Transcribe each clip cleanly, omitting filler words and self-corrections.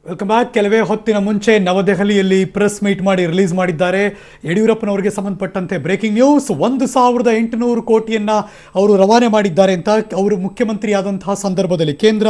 Welcome back. ಕೆಲವೇ ಹೊತ್ತಿನ ಮುಂಚೆ ನವದೆಹಲಿಯಲ್ಲಿ ಪ್ರೆಸ್ ಮೀಟ್ ಮಾಡಿ ರಿಲೀಸ್ ಮಾಡಿದ್ದಾರೆ. ಯಡಿಯೂರಪ್ಪನವರಿಗೆ ಸಂಬಂಧಪಟ್ಟಂತೆ ಬ್ರೇಕಿಂಗ್ ನ್ಯೂಸ್. 1,800 ಕೋಟಿಯನ್ನು ಅವರು ರವಾನೆ ಮಾಡಿದ್ದಾರೆ ಅಂತ ಅವರು ಮುಖ್ಯಮಂತ್ರಿ ಆದಂತಹ ಸಂದರ್ಭದಲ್ಲಿ ಕೇಂದ್ರ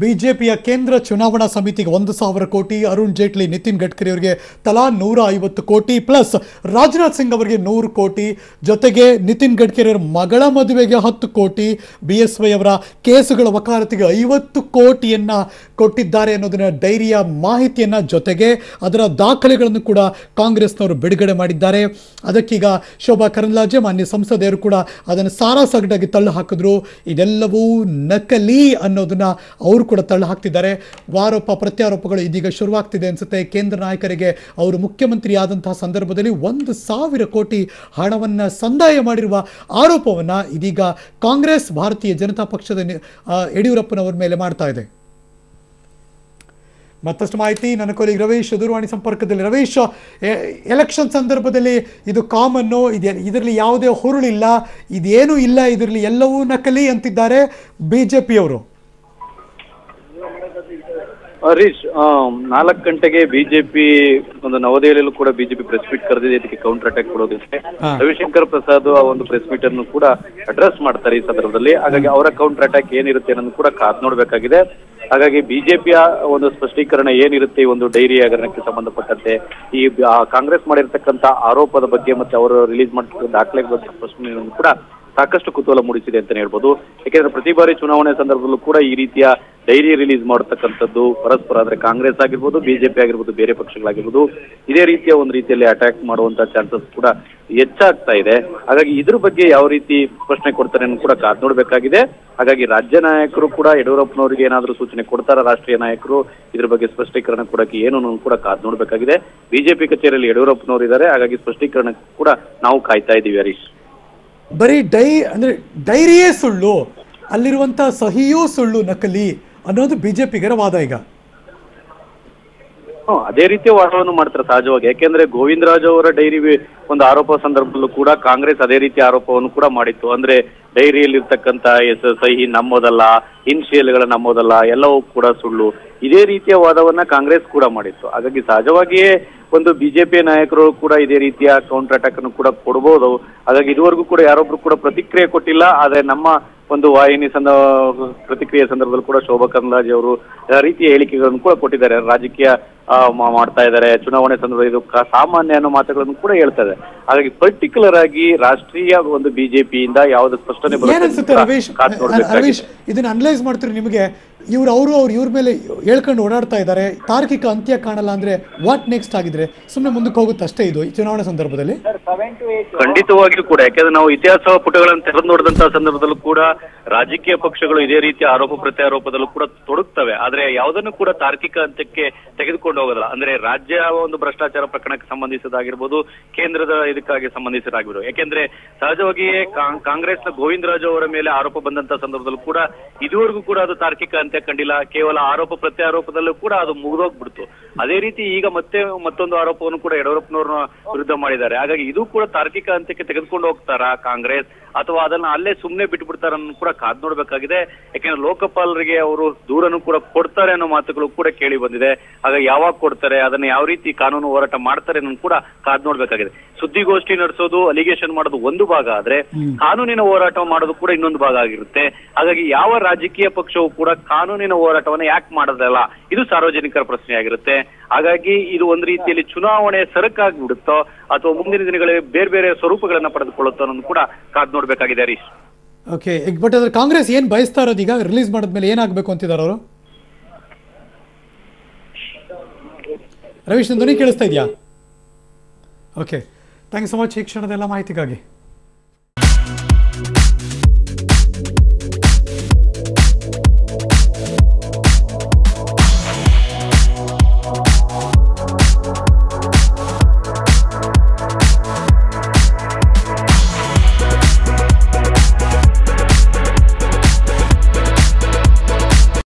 ಬಿಜೆಪಿಯ ಕೇಂದ್ರ ಚುನಾವಣಾ ಸಮಿತಿಗೆ 1,000 ಕೋಟಿ, ಅರುಣ್ ಜೇಟ್ಲಿ, ನಿತಿನ್ ಗಡ್ಕರಿ ಅವರಿಗೆ ತಲಾ 150 ಕೋಟಿ, ಪ್ಲಸ್ ರಾಜನಾಥ್ ಸಿಂಗ್ ಅವರಿಗೆ 100 ಕೋಟಿ, ಜೊತೆಗೆ ನಿತಿನ್ ಗಡ್ಕರಿ ಅವರ ಮಗಳ ಮದುವೆಗೆ 10 ಕೋಟಿ, BSY ಅವರ ಕೇಸುಗಳ ವಕಾಲತಿಗೆ 50 ಕೋಟಿಯನ್ನು ಕೊಟ್ಟಿದ್ದಾರೆ ಅನ್ನೋದನ್ನ ಡೈರಿಯ ಮಾಹಿತಿಯನ್ನು ಜೊತೆಗೆ ಅದರ ದಾಖಲೆಗಳನ್ನು ಕೂಡ ಕಾಂಗ್ರೆಸ್ನವರು ಬಿಡುಗಡೆ ಮಾಡಿದ್ದಾರೆ. ಅದಕ್ಕೀಗ ಶೋಭಾ ಕರಂದ್ಲಾಜೆ ಮಾನ್ಯ ಸಂಸದೆಯರು ಕೂಡ ಅದನ್ನು ಸಾರಾಸಗಟಾಗಿ ತಳ್ಳು ಹಾಕಿದ್ರು. ಇದೆಲ್ಲವೂ ನಕಲಿ ಅನ್ನೋದನ್ನ ಅವರು ಕೂಡ ತಳ್ಳು ಹಾಕ್ತಿದ್ದಾರೆ. ಆರೋಪ ಪ್ರತ್ಯಾರೋಪಗಳು ಇದೀಗ ಶುರುವಾಗ್ತಿದೆ ಅನ್ಸುತ್ತೆ. ಕೇಂದ್ರ ನಾಯಕರಿಗೆ ಅವರು ಮುಖ್ಯಮಂತ್ರಿ ಆದಂತಹ ಸಂದರ್ಭದಲ್ಲಿ 1,000 ಕೋಟಿ ಹಣವನ್ನು ಸಂದಾಯ ಮಾಡಿರುವ ಆರೋಪವನ್ನು ಇದೀಗ ಕಾಂಗ್ರೆಸ್ ಭಾರತೀಯ ಜನತಾ ಪಕ್ಷದ ಯಡಿಯೂರಪ್ಪನವರ ಮೇಲೆ ಮಾಡ್ತಾ ಇದೆ. ಮತ್ತಷ್ಟು ಮಾಹಿತಿ ನನ್ನ ಕೊಲಿಗ್ ರವೀಶ್ ದೂರವಾಣಿ ಸಂಪರ್ಕದಲ್ಲಿ. ರವೀಶ್, ಎಲೆಕ್ಷನ್ ಸಂದರ್ಭದಲ್ಲಿ ಇದು ಕಾಮನ್ನು, ಇದರಲ್ಲಿ ಯಾವುದೇ ಹುರುಳಿಲ್ಲ, ಇದೇನೂ ಇಲ್ಲ, ಇದರಲ್ಲಿ ಎಲ್ಲವೂ ನಕಲಿ ಅಂತಿದ್ದಾರೆ ಬಿಜೆಪಿಯವರು. ಹರೀಶ್, 4 ಗಂಟೆಗೆ ಬಿಜೆಪಿ ಒಂದು ನವದೆಹಲಿಯಲ್ಲೂ ಕೂಡ ಬಿಜೆಪಿ ಪ್ರೆಸ್ ಮೀಟ್ ಕರೆದಿದೆ. ಇದಕ್ಕೆ ಕೌಂಟರ್ ಅಟ್ಯಾಕ್ ಕೊಡೋದಕ್ಕೆ ರವಿಶಂಕರ್ ಪ್ರಸಾದ್ ಆ ಒಂದು ಪ್ರೆಸ್ ಮೀಟ್ ಅನ್ನು ಕೂಡ ಅಡ್ರೆಸ್ ಮಾಡ್ತಾರೆ ಈ ಸಂದರ್ಭದಲ್ಲಿ. ಹಾಗಾಗಿ ಅವರ ಕೌಂಟರ್ ಅಟ್ಯಾಕ್ ಏನಿರುತ್ತೆ ಅನ್ನೋದು ಕೂಡ ಕಾದ್ ನೋಡ್ಬೇಕಾಗಿದೆ. ಹಾಗಾಗಿ ಬಿಜೆಪಿಯ ಒಂದು ಸ್ಪಷ್ಟೀಕರಣ ಏನಿರುತ್ತೆ ಈ ಒಂದು ಡೈರಿ ಹಗರಣಕ್ಕೆ ಸಂಬಂಧಪಟ್ಟಂತೆ, ಈ ಕಾಂಗ್ರೆಸ್ ಮಾಡಿರ್ತಕ್ಕಂಥ ಆರೋಪದ ಬಗ್ಗೆ ಮತ್ತೆ ಅವರು ರಿಲೀಸ್ ಮಾಡಿರ್ತಕ್ಕಂಥ ದಾಖಲೆ ಬಗ್ಗೆ ಸ್ಪಷ್ಟನೆಯನ್ನು ಕೂಡ ಸಾಕಷ್ಟು ಕುತೂಹಲ ಮೂಡಿಸಿದೆ ಅಂತಾನೆ ಹೇಳ್ಬೋದು. ಯಾಕೆಂದ್ರೆ ಪ್ರತಿ ಬಾರಿ ಚುನಾವಣೆ ಸಂದರ್ಭದಲ್ಲೂ ಕೂಡ ಈ ರೀತಿಯ ಡೈರಿ ರಿಲೀಸ್ ಮಾಡತಕ್ಕಂಥದ್ದು ಪರಸ್ಪರ, ಅಂದ್ರೆ ಕಾಂಗ್ರೆಸ್ ಆಗಿರ್ಬೋದು, ಬಿಜೆಪಿ ಆಗಿರ್ಬೋದು, ಬೇರೆ ಪಕ್ಷಗಳಾಗಿರ್ಬೋದು, ಇದೇ ರೀತಿಯ ಒಂದು ರೀತಿಯಲ್ಲಿ ಅಟ್ಯಾಕ್ ಮಾಡುವಂತ ಚಾನ್ಸಸ್ ಕೂಡ ಹೆಚ್ಚಾಗ್ತಾ ಇದೆ. ಹಾಗಾಗಿ ಇದ್ರ ಬಗ್ಗೆ ಯಾವ ರೀತಿ ಸ್ಪಷ್ಟನೆ ಕೊಡ್ತಾರೆ ಅನ್ನೋ ಕೂಡ ಕಾದ್ ನೋಡ್ಬೇಕಾಗಿದೆ. ಹಾಗಾಗಿ ರಾಜ್ಯ ನಾಯಕರು ಕೂಡ ಯಡಿಯೂರಪ್ಪನವರಿಗೆ ಏನಾದರೂ ಸೂಚನೆ ಕೊಡ್ತಾರ, ರಾಷ್ಟ್ರೀಯ ನಾಯಕರು ಇದ್ರ ಬಗ್ಗೆ ಸ್ಪಷ್ಟೀಕರಣ ಕೊಡಕ್ಕೆ ಏನು ಕೂಡ ಕಾದ್ ನೋಡ್ಬೇಕಾಗಿದೆ. ಬಿಜೆಪಿ ಕಚೇರಿಯಲ್ಲಿ ಯಡಿಯೂರಪ್ಪನವರು ಇದ್ದಾರೆ. ಹಾಗಾಗಿ ಸ್ಪಷ್ಟೀಕರಣ ಕೂಡ ನಾವು ಕಾಯ್ತಾ ಇದ್ದೀವಿ ಹರೀಶ್. ಬರೀ ಡೈರಿಯೇ ಸುಳ್ಳು, ಅಲ್ಲಿರುವಂತ ಸಹಿಯೂ ಸುಳ್ಳು, ನಕಲಿ ಅನ್ನೋದು ಬಿಜೆಪಿಗರ ವಾದ ಈಗ. ಅದೇ ರೀತಿಯ ವಾದವನ್ನು ಮಾಡ್ತಾರೆ ಸಹಜವಾಗಿ. ಯಾಕೆಂದ್ರೆ ಗೋವಿಂದರಾಜ್ ಅವರ ಡೈರಿ ಒಂದು ಆರೋಪ ಸಂದರ್ಭದಲ್ಲೂ ಕೂಡ ಕಾಂಗ್ರೆಸ್ ಅದೇ ರೀತಿಯ ಆರೋಪವನ್ನು ಕೂಡ ಮಾಡಿತ್ತು. ಅಂದ್ರೆ ಡೈರಿಯಲ್ಲಿ ಇರ್ತಕ್ಕಂಥ ಸಹಿ ನಮ್ಮೋದಲ್ಲ, ಇನ್ಶಿಯಲ್ಗಳ ನಮ್ಮೋದಲ್ಲ, ಎಲ್ಲವೂ ಕೂಡ ಸುಳ್ಳು, ಇದೇ ರೀತಿಯ ವಾದವನ್ನ ಕಾಂಗ್ರೆಸ್ ಕೂಡ ಮಾಡಿತ್ತು. ಹಾಗಾಗಿ ಸಹಜವಾಗಿಯೇ ಒಂದು ಬಿಜೆಪಿ ನಾಯಕರು ಕೂಡ ಇದೇ ರೀತಿಯ ಕೌಂಟರ್ ಅಟ್ಯಾಕ್ ಅನ್ನು ಕೂಡ ಕೊಡಬಹುದು. ಹಾಗಾಗಿ ಇದುವರೆಗೂ ಕೂಡ ಯಾರೊಬ್ರು ಕೂಡ ಪ್ರತಿಕ್ರಿಯೆ ಕೊಟ್ಟಿಲ್ಲ. ಆದ್ರೆ ನಮ್ಮ ಒಂದು ವಾಹಿನಿ ಪ್ರತಿಕ್ರಿಯೆ ಸಂದರ್ಭದಲ್ಲಿ ಕೂಡ ಶೋಭಾ ಕರಂದ್ಲಾಜೆ ಅವರು ರೀತಿಯ ಹೇಳಿಕೆಗಳನ್ನು ಕೂಡ ಕೊಟ್ಟಿದ್ದಾರೆ. ರಾಜಕೀಯ ಮಾಡ್ತಾ ಇದ್ದಾರೆ, ಚುನಾವಣೆ ಸಂದರ್ಭದಲ್ಲಿ ಇದು ಸಾಮಾನ್ಯ ಅನ್ನೋ ಮಾತುಗಳನ್ನು ಕೂಡ ಹೇಳ್ತಾರೆ. ಹಾಗಾಗಿ ಪರ್ಟಿಕ್ಯುಲರ್ ಆಗಿ ರಾಷ್ಟ್ರೀಯ ಒಂದು ಬಿಜೆಪಿಯಿಂದ ಯಾವ್ದು ಸ್ಪಷ್ಟನೆ ರವೀಶ್, ಇದನ್ನ ಅನಲೈಸ್ ಮಾಡ್ತೀರಿ ನಿಮಗೆ, ಅವ್ರ ಮೇಲೆ ಹೇಳ್ಕೊಂಡು ಓಡಾಡ್ತಾ ಇದ್ದಾರೆ, ತಾರ್ಕಿಕ ಅಂತ್ಯ ಕಾಣಲ್ಲ ಅಂದ್ರೆ ವಾಟ್ ನೆಕ್ಸ್ಟ್ ಆಗಿದ್ರೆ ಸುಮ್ಮನೆ ಮುಂದಕ್ಕೆ ಹೋಗುತ್ತೆ ಅಷ್ಟೇ ಇದು ಚುನಾವಣೆ ಸಂದರ್ಭದಲ್ಲಿ? ಖಂಡಿತವಾಗಿಯೂ ಕೂಡ. ಯಾಕಂದ್ರೆ ನಾವು ಇತಿಹಾಸ ಪುಟಗಳನ್ನು ತೆರೆದು ನೋಡಿದಂತಹ ಸಂದರ್ಭದಲ್ಲೂ ಕೂಡ ರಾಜಕೀಯ ಪಕ್ಷಗಳು ಇದೇ ರೀತಿಯ ಆರೋಪ ಪ್ರತ್ಯಾರೋಪದಲ್ಲೂ ಕೂಡ ತೊಡಗ್ತವೆ. ಆದ್ರೆ ಯಾವುದನ್ನು ಕೂಡ ತಾರ್ಕಿಕ ಅಂತ್ಯಕ್ಕೆ ತೆಗೆದುಕೊಂಡು ಹೋಗೋದಿಲ್ಲ. ಅಂದ್ರೆ ರಾಜ್ಯ ಒಂದು ಭ್ರಷ್ಟಾಚಾರ ಪ್ರಕರಣಕ್ಕೆ ಸಂಬಂಧಿಸಿದಾಗಿರ್ಬೋದು, ಕೇಂದ್ರದ ಇದಕ್ಕಾಗಿ ಸಂಬಂಧಿಸಿದಾಗಿರ್ಬೋದು. ಯಾಕೆಂದ್ರೆ ಸಹಜವಾಗಿಯೇ ಕಾಂಗ್ರೆಸ್ನ ಗೋವಿಂದರಾಜ್ ಅವರ ಮೇಲೆ ಆರೋಪ ಬಂದಂತಹ ಸಂದರ್ಭದಲ್ಲೂ ಕೂಡ ಇದುವರೆಗೂ ಕೂಡ ಅದು ತಾರ್ಕಿಕ ಅಂತ್ಯ ಕಂಡಿಲ್ಲ. ಕೇವಲ ಆರೋಪ ಪ್ರತ್ಯಾರೋಪದಲ್ಲೂ ಕೂಡ ಅದು ಮುಗಿದೋಗ್ಬಿಡ್ತು. ಅದೇ ರೀತಿ ಈಗ ಮತ್ತೊಂದು ಆರೋಪವನ್ನು ಕೂಡ ಯಡಿಯೂರಪ್ಪನವ್ರ ವಿರುದ್ಧ ಮಾಡಿದ್ದಾರೆ. ಹಾಗಾಗಿ ಇದು ಕೂಡ ತಾರ್ಕಿಕ ಅಂತ್ಯಕ್ಕೆ ತೆಗೆದುಕೊಂಡು ಹೋಗ್ತಾರಾ ಕಾಂಗ್ರೆಸ್, ಅಥವಾ ಅದನ್ನ ಅಲ್ಲೇ ಸುಮ್ಮನೆ ಬಿಟ್ಬಿಡ್ತಾರ ಕೂಡ ಕಾದ್ ನೋಡ್ಬೇಕಾಗಿದೆ. ಯಾಕೆಂದ್ರೆ ಲೋಕಪಾಲರಿಗೆ ಅವರು ದೂರನ್ನು ಕೂಡ ಕೊಡ್ತಾರೆ ಅನ್ನೋ ಮಾತುಗಳು ಕೂಡ ಕೇಳಿ ಬಂದಿದೆ. ಹಾಗಾಗಿ ಯಾವಾಗ ಕೊಡ್ತಾರೆ, ಅದನ್ನ ಯಾವ ರೀತಿ ಕಾನೂನು ಹೋರಾಟ ಮಾಡ್ತಾರೆ ಅನ್ನೋ ಕೂಡ ಕಾದ್ ನೋಡ್ಬೇಕಾಗಿದೆ. ಸುದ್ದಿಗೋಷ್ಠಿ ನಡೆಸೋದು, ಅಲಿಗೇಷನ್ ಮಾಡೋದು ಒಂದು ಭಾಗ ಆದ್ರೆ ಕಾನೂನಿನ ಹೋರಾಟ ಮಾಡೋದು ಕೂಡ ಇನ್ನೊಂದು ಭಾಗ ಆಗಿರುತ್ತೆ. ಹಾಗಾಗಿ ಯಾವ ರಾಜಕೀಯ ಪಕ್ಷವು ಕೂಡ ಕಾನೂನಿನ ಹೋರಾಟವನ್ನ ಯಾಕೆ ಮಾಡೋದಲ್ಲ, ಇದು ಸಾರ್ವಜನಿಕರ ಪ್ರಶ್ನೆ ಆಗಿರುತ್ತೆ. ಹಾಗಾಗಿ ಇದು ಒಂದು ರೀತಿಯಲ್ಲಿ ಚುನಾವಣೆ ಸರಕಾಗ್ಬಿಡುತ್ತೋ ಅಥವಾ ಮುಂದಿನ ದಿನಗಳಲ್ಲಿ ಬೇರೆ ಬೇರೆ ಸ್ವರೂಪಗಳನ್ನ ಪಡೆದುಕೊಳ್ಳುತ್ತೋ ಅನ್ನೋದು ಕೂಡ ಕಾದ್ ನೋಡ್ಬೇಕಾಗಿದೆ ಹರೀಶ್. ಓಕೆ, ಬಟ್ ಅದ್ರ ಕಾಂಗ್ರೆಸ್ ಏನ್ ಬಯಸ್ತಾ ಇರೋದು ಈಗ ರಿಲೀಸ್ ಮಾಡಿದ್ಮೇಲೆ ಏನಾಗಬೇಕು ಅಂತಿದ್ದಾರೆ ಅವರು? ರವೀಶ್, ಧ್ವನಿ ಕೇಳಿಸ್ತಾ ಇದೆಯಾ? Okay, thank you so much ಈ ಕ್ಷಣದ ಎಲ್ಲ ಮಾಹಿತಿಗಾಗಿ.